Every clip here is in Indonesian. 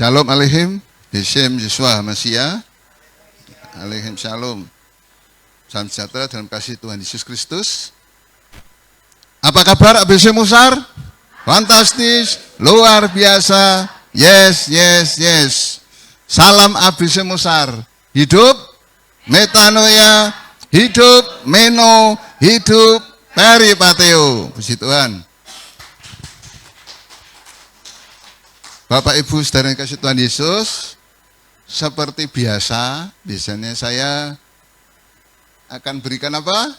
Shalom aleihim, Bishem Yesua Masia, aleihim shalom. Salam sejahtera dalam kasih Tuhan Yesus Kristus. Apa kabar ABC Musar? Fantastis, luar biasa. Yes, yes, yes. Salam ABC Musar. Hidup metanoia, hidup meno, hidup peripateo. Puji Tuhan. Bapak Ibu saudara yang kasih Tuhan Yesus, seperti biasanya saya akan berikan apa?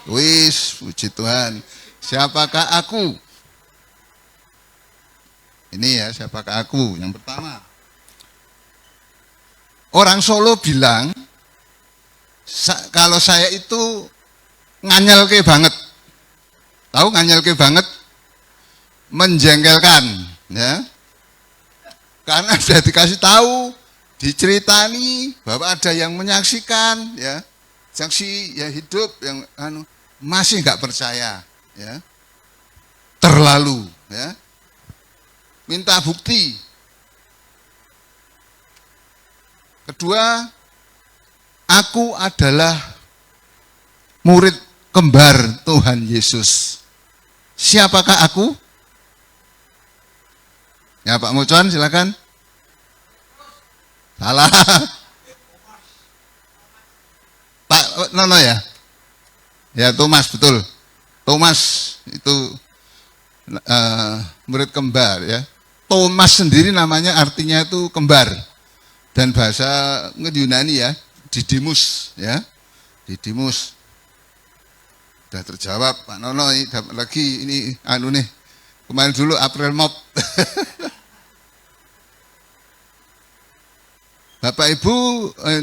Wis, puji Tuhan. Siapakah aku? Ini ya, siapakah aku? Yang pertama, orang Solo bilang, kalau saya itu nganyelke banget. Tahu nganyelke banget? Menjengkelkan, ya. Karena sudah dikasih tahu, diceritani bahwa ada yang menyaksikan, ya, saksi ya hidup yang masih nggak percaya, ya, terlalu, ya, minta bukti. Kedua, aku adalah murid kembar Tuhan Yesus. Siapakah aku? Ya Pak Mucon silakan. Salah. Pak Nono ya. Ya Thomas betul. Thomas itu murid kembar ya. Thomas sendiri namanya artinya itu kembar. Dan bahasa Yunani ya, Didimus ya. Didimus. Sudah terjawab Pak Nono ini dapat lagi ini nih. Kemarin dulu April Mop. Bapak Ibu,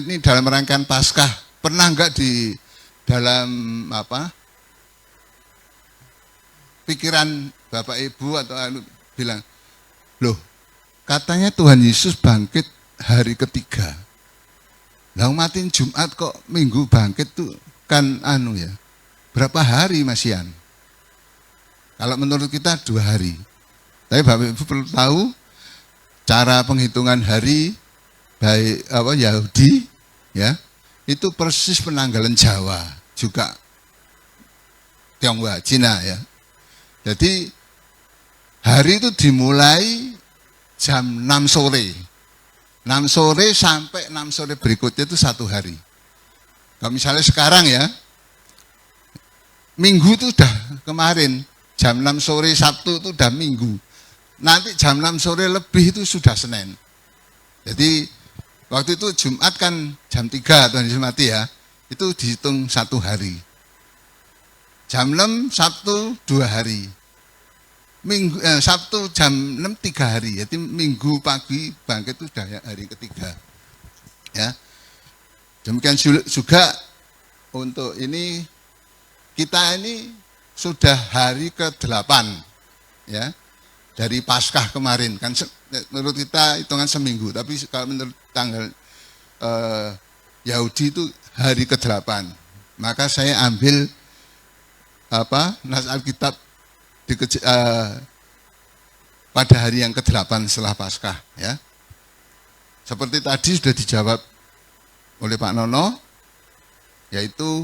ini dalam rangkaian Paskah, pernah enggak di dalam pikiran Bapak Ibu atau bilang, loh, katanya Tuhan Yesus bangkit hari ketiga. Lah matiin Jumat kok Minggu bangkit tuh kan ya. Berapa hari Masian? Kalau menurut kita 2 hari. Tapi Bapak Ibu perlu tahu cara penghitungan hari baik Yahudi ya itu persis penanggalan Jawa juga Tionghoa Cina ya. Jadi hari itu dimulai jam 6 sore. 6 sore sampai 6 sore berikutnya itu 1 hari. Kalau misalnya sekarang ya Minggu itu udah kemarin jam 6 sore Sabtu itu udah Minggu. Nanti jam 6 sore lebih itu sudah Senin. Jadi waktu itu Jumat kan jam 3 Tuhan Yesus mati ya. Itu dihitung 1 hari. Jam 6 Sabtu 2 hari. Sabtu jam 6 3 hari. Jadi Minggu pagi bangkit itu sudah hari ketiga. Ya. Demikian juga untuk ini kita ini sudah hari ke-8 ya. Dari Paskah kemarin kan menurut kita hitungan seminggu, tapi kalau menurut tanggal Yahudi itu hari ke-8. Maka saya ambil nas Alkitab pada hari yang ke-8 setelah Paskah ya. Seperti tadi sudah dijawab oleh Pak Nono, yaitu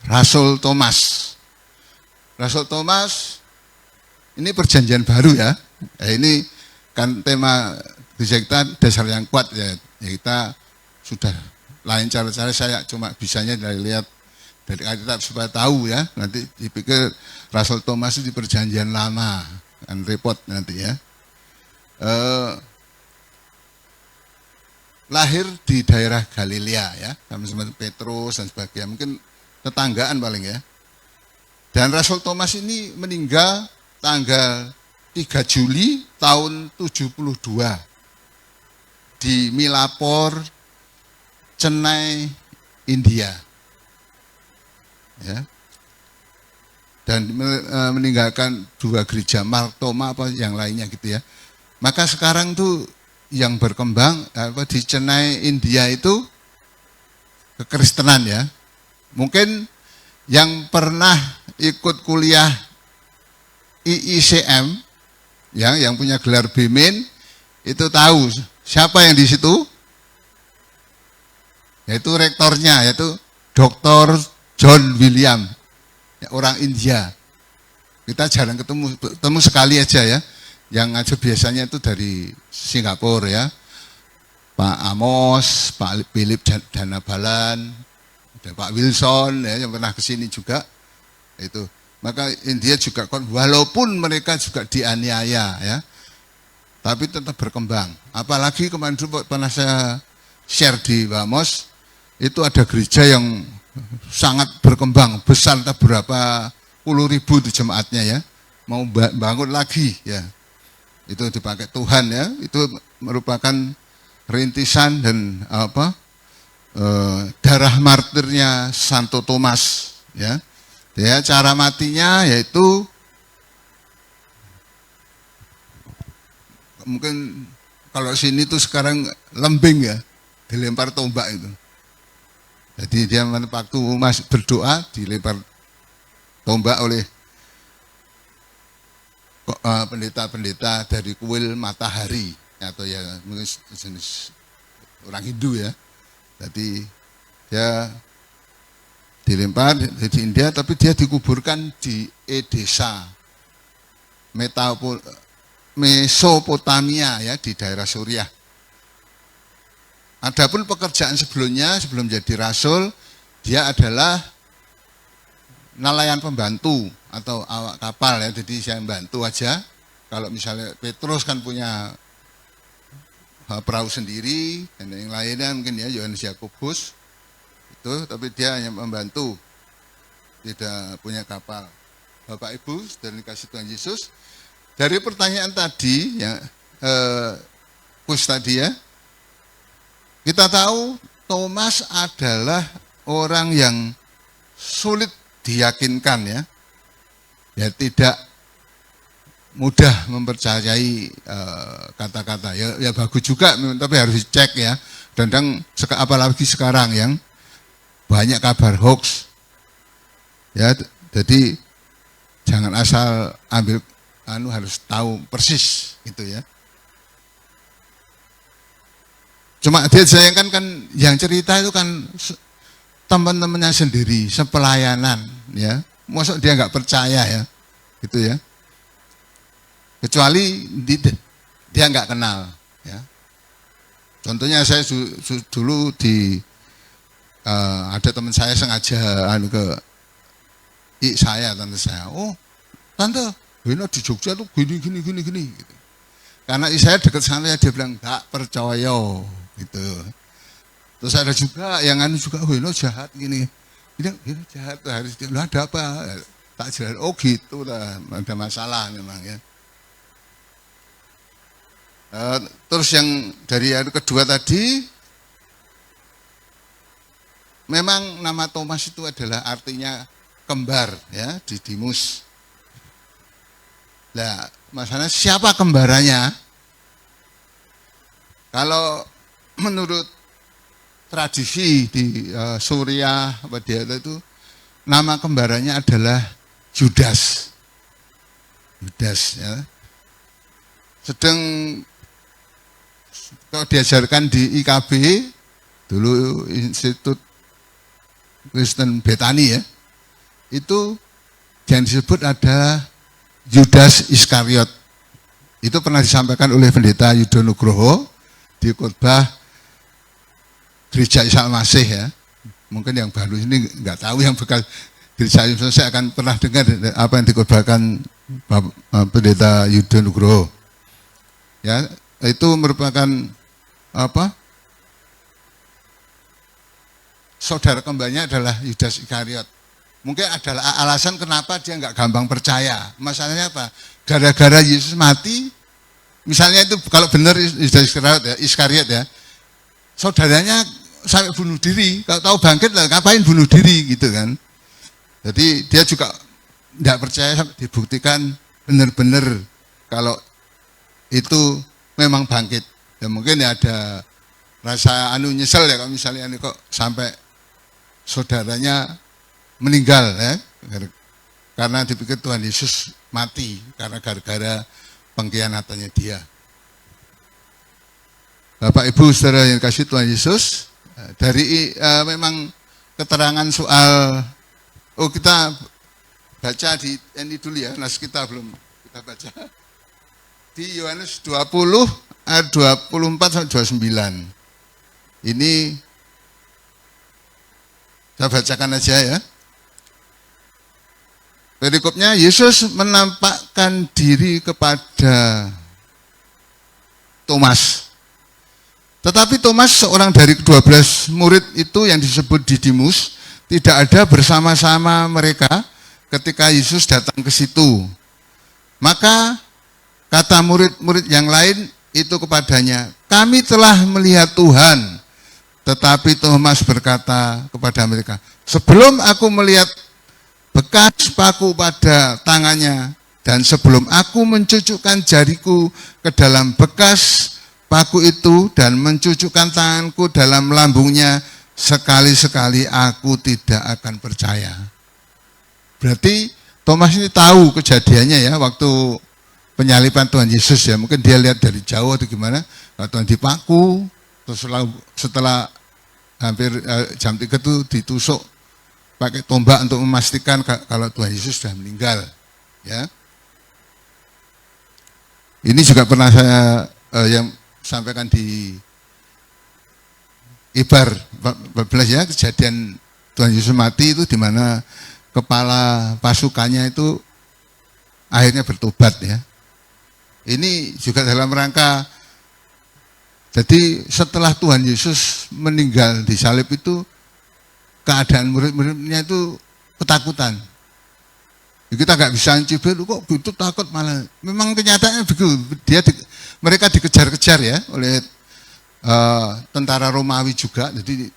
Rasul Thomas. Rasul Thomas ini perjanjian baru ya. Ini kan tema gereja kita dasar yang kuat ya. Kita sudah lain cara-cara, saya cuma bisanya dari lihat dari Alkitab supaya tahu ya. Nanti dipikir Rasul Thomas itu di perjanjian lama, kan repot nanti ya. Lahir di daerah Galilea ya, sama-sama Petrus dan sebagainya. Mungkin tetanggaan paling ya. Dan Rasul Thomas ini meninggal tanggal 3 Juli tahun 72 di Milapur, Chennai, India. Ya. Dan meninggalkan 2 gereja Martoma apa yang lainnya gitu ya. Maka sekarang tuh yang berkembang di Chennai, India itu kekristenan ya. Mungkin yang pernah ikut kuliah IICM ya, yang punya gelar BMIN itu tahu siapa yang di situ? Yaitu rektornya, yaitu Dr. John William, ya, orang India. Kita jarang ketemu sekali aja ya. Yang aja biasanya itu dari Singapura ya. Pak Amos, Pak Philip Danabalan, ada Pak Wilson ya, yang pernah ke sini juga. Itu. Maka India juga walaupun mereka juga dianiaya ya, tapi tetap berkembang. Apalagi kemarin dulu pernah saya share di Bamos, itu ada gereja yang sangat berkembang, besar, berapa puluh ribu itu jemaatnya ya, mau bangun lagi ya. Itu dipakai Tuhan ya, itu merupakan rintisan dan darah martirnya Santo Thomas ya. Ya, cara matinya yaitu mungkin kalau sini tuh sekarang lembing ya, dilempar tombak itu. Jadi dia waktu masih berdoa dilempar tombak oleh pendeta-pendeta dari kuil matahari atau ya mungkin jenis orang Hindu ya. Jadi dia dilempar di India, tapi dia dikuburkan di Edessa, Mesopotamia ya, di daerah Suriah. Adapun pekerjaan sebelumnya, sebelum jadi rasul, dia adalah nelayan pembantu atau awak kapal ya, jadi saya bantu aja. Kalau misalnya Petrus kan punya perahu sendiri, dan yang lainnya mungkin ya Yohanes Yakobus itu, tapi dia hanya membantu, tidak punya kapal. Bapak Ibu dan dikasih Tuhan Yesus, dari pertanyaan tadi ya, Kus tadi ya, kita tahu Thomas adalah orang yang sulit diyakinkan ya, ya tidak mudah mempercayai kata-kata ya bagus juga, tapi harus dicek ya. Dan apalagi sekarang yang banyak kabar hoax ya, jadi jangan asal ambil harus tahu persis gitu ya. Cuma dia sayangkan kan yang cerita itu kan teman-temannya sendiri, sepelayanan ya. Maksud dia nggak percaya ya, gitu ya. Kecuali dia nggak kenal ya. Contohnya saya dulu ada teman saya sengaja ke saya, tante saya, oh tante, ini di Jogja tuh gini gitu. Karena saya dekat sana, dia bilang nggak percaya gitu. Terus ada juga yang juga, oh ini jahat gini jahat, harus ada apa? Tak jelas, oh gitu lah, ada masalah memang ya. Terus yang dari yang kedua tadi, memang nama Thomas itu adalah artinya kembar ya, Didimus. Nah, masalahnya siapa kembarannya? Kalau menurut tradisi di Suriah itu nama kembarannya adalah Judas. Judas ya. Sedang kalau diajarkan di IKB dulu, Institut Kristen Betani ya, itu yang disebut ada Judas Iskariot. Itu pernah disampaikan oleh Pendeta Yudo Nugroho di khotbah Gereja Isa Masih ya. Mungkin yang baru ini nggak tahu, yang bekas Gereja Isa saya akan pernah dengar apa yang dikhotbahkan Pendeta Yudo Nugroho. Ya, itu merupakan apa? Saudara kembarnya adalah Judas Iskariot. Mungkin adalah alasan kenapa dia nggak gampang percaya. Masalahnya apa? Gara-gara Yesus mati, misalnya itu kalau benar Judas Iskariot ya, saudaranya sampai bunuh diri. Kalau tahu bangkit lah, ngapain bunuh diri gitu kan? Jadi dia juga tidak percaya sampai dibuktikan benar-benar kalau itu memang bangkit. Ya mungkin ya ada rasa nyesel ya kalau misalnya kok sampai saudaranya meninggal ya, karena dipikir Tuhan Yesus mati karena gara-gara pengkhianatannya dia. Bapak Ibu saudara yang kasih Tuhan Yesus, dari memang keterangan soal, kita baca di ini dulu ya, nas kita belum kita baca. Di Yohanes 20 ayat 24 sampai 29. Ini saya bacakan aja ya. Perikopnya, Yesus menampakkan diri kepada Thomas. Tetapi Thomas, seorang dari 12 murid itu yang disebut Didimus, tidak ada bersama-sama mereka ketika Yesus datang ke situ. Maka kata murid-murid yang lain itu kepadanya, "Kami telah melihat Tuhan." Tetapi Thomas berkata kepada mereka, "Sebelum aku melihat bekas paku pada tangannya, dan sebelum aku mencucukkan jariku ke dalam bekas paku itu dan mencucukkan tanganku dalam lambungnya, sekali-sekali aku tidak akan percaya." Berarti Thomas ini tahu kejadiannya ya, waktu penyaliban Tuhan Yesus ya. Mungkin dia lihat dari jauh atau gimana, Tuhan dipaku, terus setelah hampir jam 3 itu ditusuk pakai tombak untuk memastikan kalau Tuhan Yesus sudah meninggal. Ya, ini juga pernah saya yang sampaikan di Ibar 14 ya, kejadian Tuhan Yesus mati itu di mana kepala pasukannya itu akhirnya bertobat ya. Ini juga dalam rangka, jadi setelah Tuhan Yesus meninggal di salib itu, keadaan murid-muridnya itu ketakutan. Kita nggak bisa cibir, kok gitu takut malah. Memang kenyataannya begitu. Mereka dikejar-kejar ya oleh tentara Romawi juga. Jadi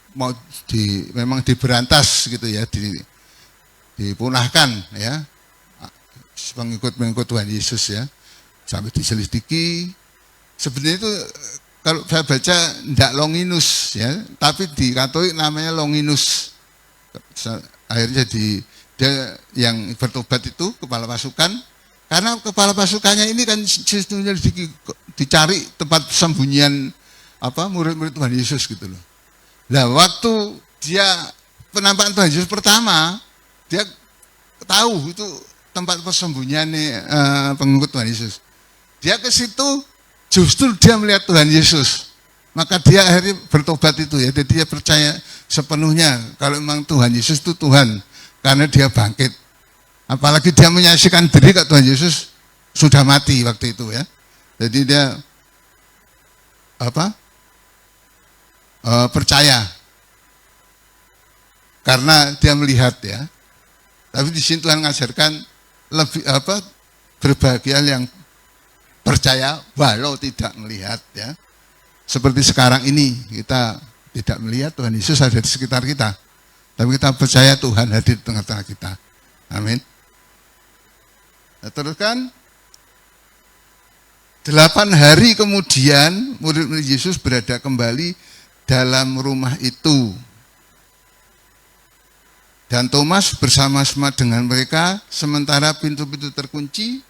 memang diberantas gitu ya, dipunahkan ya pengikut-pengikut Tuhan Yesus ya, sampai diselidiki. Sebenarnya itu kalau saya baca tidak Longinus ya, tapi di Katolik namanya Longinus. Akhirnya dia yang bertobat itu kepala pasukan, karena kepala pasukannya ini kan sistemnya dicari tempat sembunyian murid-murid Tuhan Yesus gitu loh. Nah, waktu dia penampakan Tuhan Yesus pertama, dia tahu itu tempat persembunyian pengikut Tuhan Yesus. Dia ke situ, justru dia melihat Tuhan Yesus. Maka dia akhirnya bertobat itu ya. Jadi dia percaya sepenuhnya kalau memang Tuhan Yesus itu Tuhan, karena dia bangkit. Apalagi dia menyaksikan diri ke Tuhan Yesus sudah mati waktu itu ya. Jadi dia percaya karena dia melihat ya. Tapi di sini Tuhan mengajarkan lebih berbahagia yang percaya walau tidak melihat ya. Seperti sekarang ini kita tidak melihat Tuhan Yesus ada di sekitar kita, tapi kita percaya Tuhan hadir di tengah-tengah kita. Amin. Nah, teruskan 8 hari kemudian murid-murid Yesus berada kembali dalam rumah itu, dan Thomas bersama-sama dengan mereka. Sementara pintu-pintu terkunci,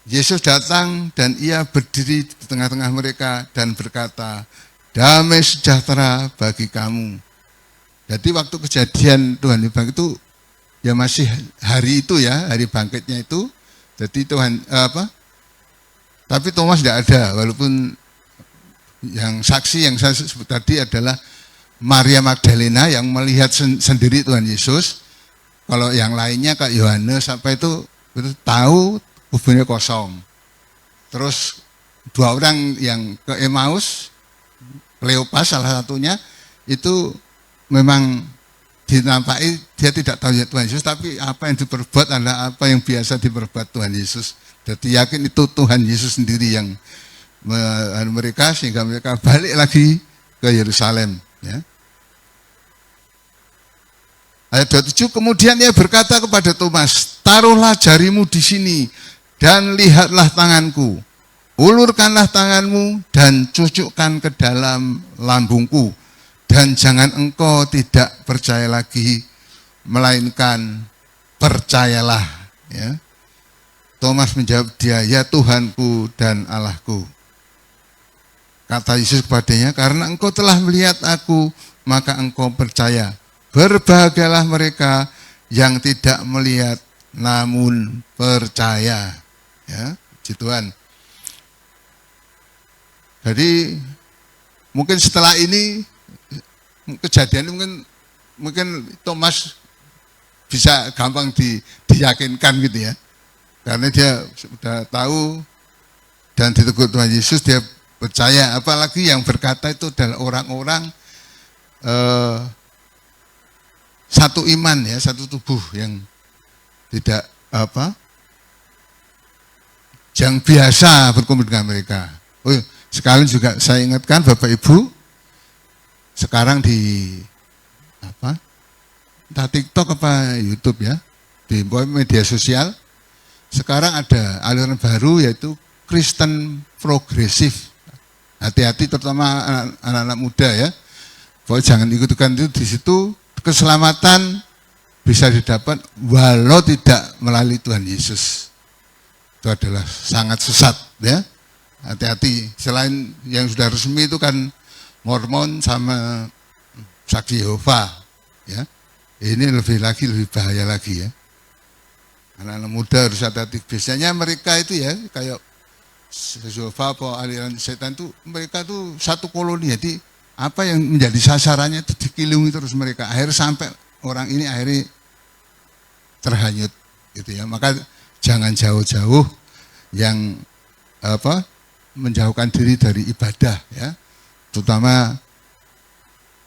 Yesus datang dan ia berdiri di tengah-tengah mereka dan berkata, "Damai sejahtera bagi kamu." Jadi waktu kejadian Tuhan bangkit itu ya masih hari itu ya, hari bangkitnya itu. Jadi Tuhan tapi Thomas tidak ada, walaupun yang saksi yang saya sebut tadi adalah Maria Magdalena yang melihat sendiri Tuhan Yesus. Kalau yang lainnya kayak Yohanes sampai itu tahu kuburnya kosong. Terus 2 orang yang ke Emmaus, Kleopas salah satunya, itu memang dinampaki dia tidak tahu ya Tuhan Yesus, tapi apa yang diperbuat adalah apa yang biasa diperbuat Tuhan Yesus. Jadi yakin itu Tuhan Yesus sendiri yang mereka, sehingga mereka balik lagi ke Yerusalem ya. Ayat 27, kemudian ia berkata kepada Thomas, "Taruhlah jarimu di sini dan lihatlah tanganku, ulurkanlah tanganmu dan cucukkan ke dalam lambungku, dan jangan engkau tidak percaya lagi, melainkan percayalah." Ya. Thomas menjawab dia, "Ya Tuhanku dan Allahku." Kata Yesus kepadanya, karena engkau telah melihat aku, maka engkau percaya. Berbahagialah mereka yang tidak melihat namun percaya. Ya, puji Tuhan. Jadi mungkin setelah ini kejadian mungkin Thomas bisa gampang diyakinkan gitu ya. Karena dia sudah tahu dan ditegur Tuhan Yesus, dia percaya. Apalagi yang berkata itu adalah orang-orang satu iman ya, satu tubuh yang tidak yang biasa berkumpul dengan mereka. Oh, sekalian juga saya ingatkan Bapak Ibu, sekarang di entah TikTok apa YouTube ya, di media sosial, sekarang ada aliran baru yaitu Kristen progresif. Hati-hati terutama anak-anak muda ya. Pokoknya jangan ikut-ikutan itu. Di situ keselamatan bisa didapat walau tidak melalui Tuhan Yesus. Itu adalah sangat sesat ya. Hati-hati. Selain yang sudah resmi itu kan Mormon sama Saksi Yehova ya. Ini lebih bahaya lagi ya. Anak-anak muda harus hati-hati. Biasanya mereka itu ya kayak Yehova atau aliran setan itu, mereka tuh satu koloni. Jadi apa yang menjadi sasarannya itu dikilungi terus mereka. Akhirnya sampai orang ini akhirnya terhanyut gitu ya. Maka jangan jauh-jauh yang menjauhkan diri dari ibadah ya. Terutama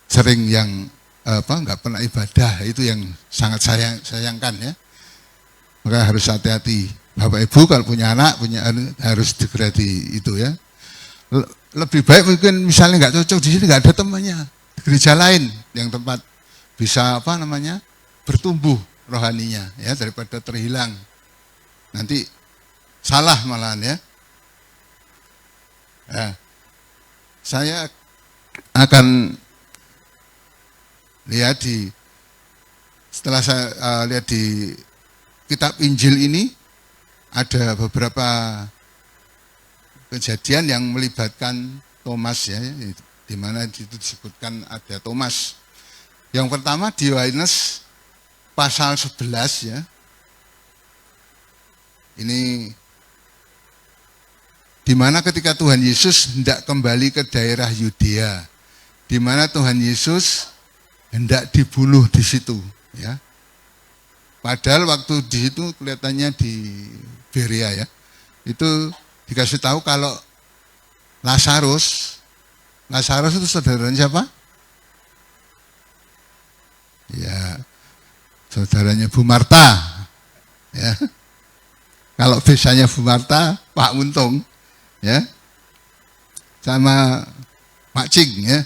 sering yang nggak pernah ibadah, itu yang sangat sayangkan ya. Maka harus hati-hati. Bapak Ibu kalau punya anak, harus digeradi itu ya. Lebih baik mungkin misalnya nggak cocok di sini, nggak ada temannya, di gereja lain yang tempat bisa bertumbuh rohaninya ya, daripada terhilang. Nanti salah malahan ya. Nah, saya akan lihat setelah saya lihat di kitab Injil ini ada beberapa kejadian yang melibatkan Thomas ya, di mana itu disebutkan ada Thomas. Yang pertama di Yohanes pasal 11 ya. Ini di mana ketika Tuhan Yesus hendak kembali ke daerah Yudea, di mana Tuhan Yesus hendak dibunuh di situ ya. Padahal waktu di situ kelihatannya di Berea ya, itu dikasih tahu kalau Lazarus itu saudaranya siapa? Ya, saudaranya Bu Marta ya. Kalau biasanya Bu Marta, Pak Untung ya, sama Pak Cing ya.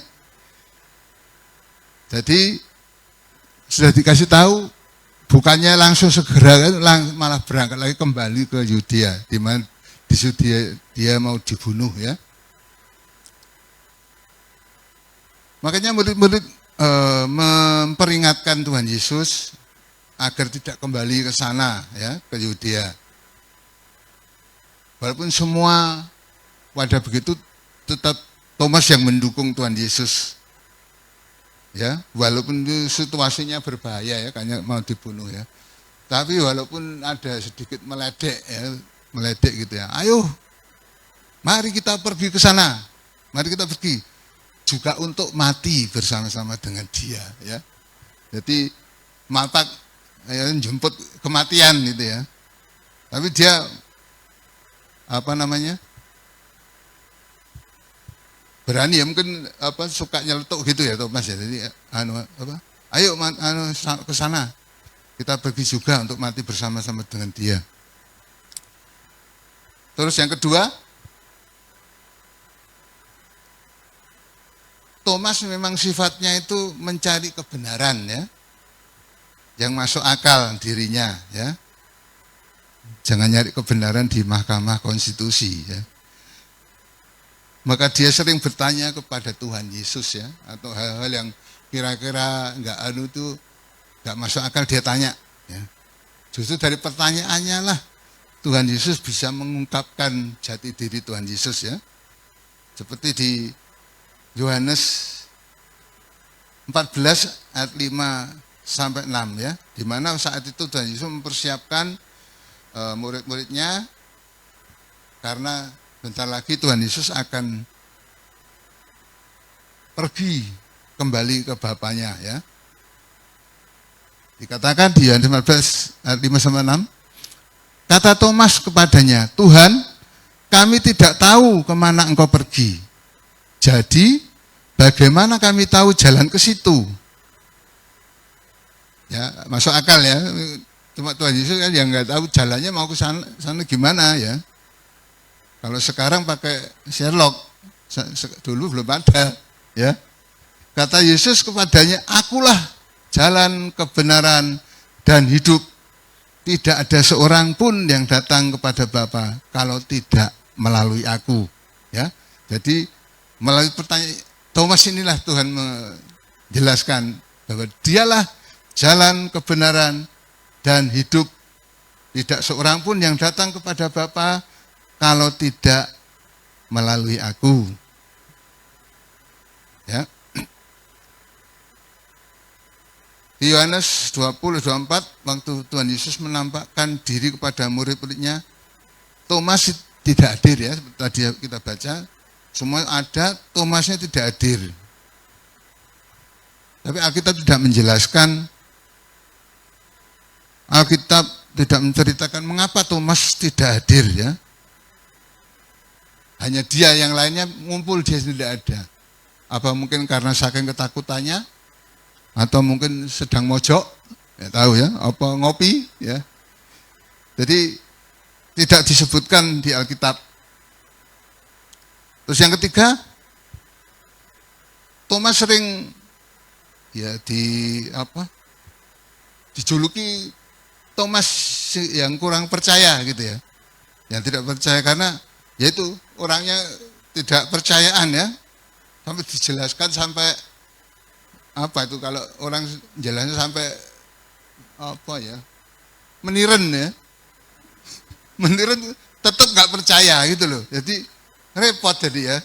Jadi sudah dikasih tahu, bukannya langsung segera malah berangkat lagi kembali ke Yudea, di mana di Yudea dia mau dibunuh ya. Makanya murid-murid memperingatkan Tuhan Yesus agar tidak kembali ke sana ya, ke Yudea. Walaupun semua pada begitu, tetap Thomas yang mendukung Tuhan Yesus. Ya, walaupun situasinya berbahaya ya, kayaknya mau dibunuh ya. Tapi walaupun ada sedikit meledek gitu ya. Ayo, mari kita pergi ke sana. Mari kita pergi juga untuk mati bersama-sama dengan dia ya. Jadi matak ya, jemput kematian gitu ya. Tapi dia berani ya, mungkin suka nyeletuk gitu ya Thomas ya. Jadi ayo ke sana, kita pergi juga untuk mati bersama-sama dengan dia. Terus yang kedua, Thomas memang sifatnya itu mencari kebenaran ya, yang masuk akal dirinya ya. Jangan nyari kebenaran di Mahkamah Konstitusi ya. Maka dia sering bertanya kepada Tuhan Yesus ya, atau hal-hal yang kira-kira nggak masuk akal dia tanya ya. Justru dari pertanyaannya lah Tuhan Yesus bisa mengungkapkan jati diri Tuhan Yesus ya. Seperti di Yohanes 14 ayat 5 sampai 6 ya, di mana saat itu Tuhan Yesus mempersiapkan murid-muridnya karena bentar lagi Tuhan Yesus akan pergi kembali ke Bapaknya ya. Dikatakan di Yohanes 15 ayat 5 sampai 6, kata Thomas kepadanya, Tuhan, kami tidak tahu kemana engkau pergi. Jadi, bagaimana kami tahu jalan ke situ? Ya, masuk akal ya. Cuma Tuhan Yesus kan yang nggak tahu jalannya mau ke sana gimana ya. Kalau sekarang pakai Sherlock, dulu belum ada ya. Kata Yesus kepadanya, akulah jalan, kebenaran, dan hidup. Tidak ada seorang pun yang datang kepada Bapa kalau tidak melalui aku. Ya, jadi melalui pertanyaan Thomas inilah Tuhan menjelaskan bahwa dialah jalan, kebenaran, dan hidup. Tidak seorang pun yang datang kepada Bapa kalau tidak melalui aku. Ya. Di Yohanes 20-24, waktu Tuhan Yesus menampakkan diri kepada murid-muridnya, Thomas tidak hadir ya, seperti tadi kita baca, semua ada, Thomasnya tidak hadir. Tapi Alkitab tidak menjelaskan, Alkitab tidak menceritakan mengapa Thomas tidak hadir ya. Hanya dia, yang lainnya ngumpul, dia tidak ada. Apa mungkin karena saking ketakutannya? Atau mungkin sedang mojok, ya tahu ya, apa ngopi ya. Jadi tidak disebutkan di Alkitab. Terus yang ketiga, Thomas sering ya dijuluki Thomas yang kurang percaya gitu ya. Yang tidak percaya karena yaitu orangnya tidak percayaan ya. Sampai dijelaskan sampai apa itu kalau orang jalannya sampai apa ya, meniren ya, meniren tetap nggak percaya gitu loh, jadi repot jadi ya.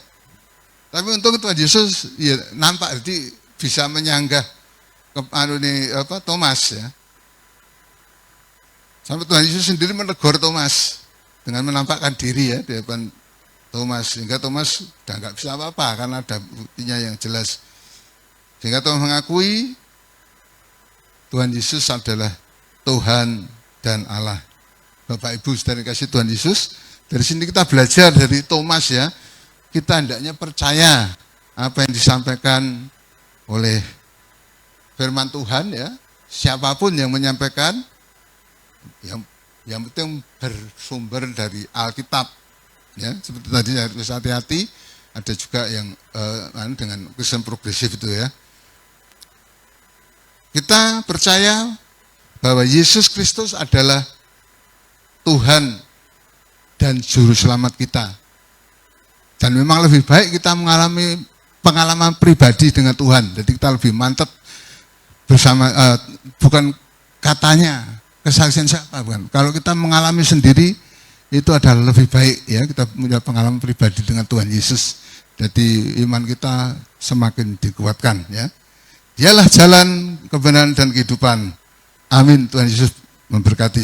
Tapi untung Tuhan Yesus ya nampak, jadi bisa menyanggah Thomas ya. Sampai Tuhan Yesus sendiri menegur Thomas dengan menampakkan diri ya di depan Thomas, sehingga Thomas udah nggak bisa apa-apa karena ada buktinya yang jelas. Sehingga Tuhan mengakui Tuhan Yesus adalah Tuhan dan Allah. Bapak Ibu saudara kasih Tuhan Yesus, dari sini kita belajar dari Thomas ya, kita hendaknya percaya apa yang disampaikan oleh firman Tuhan ya, siapapun yang menyampaikan, yang penting bersumber dari Alkitab ya, seperti tadi harus hati-hati. Ada juga yang dengan Kristen progresif itu ya. Kita percaya bahwa Yesus Kristus adalah Tuhan dan Juru Selamat kita. Dan memang lebih baik kita mengalami pengalaman pribadi dengan Tuhan. Jadi kita lebih mantap bersama, bukan katanya, kesaksian siapa, bukan. Kalau kita mengalami sendiri, itu adalah lebih baik ya, kita punya pengalaman pribadi dengan Tuhan Yesus. Jadi iman kita semakin dikuatkan ya. Dialah jalan, kebenaran, dan kehidupan. Amin. Tuhan Yesus memberkati.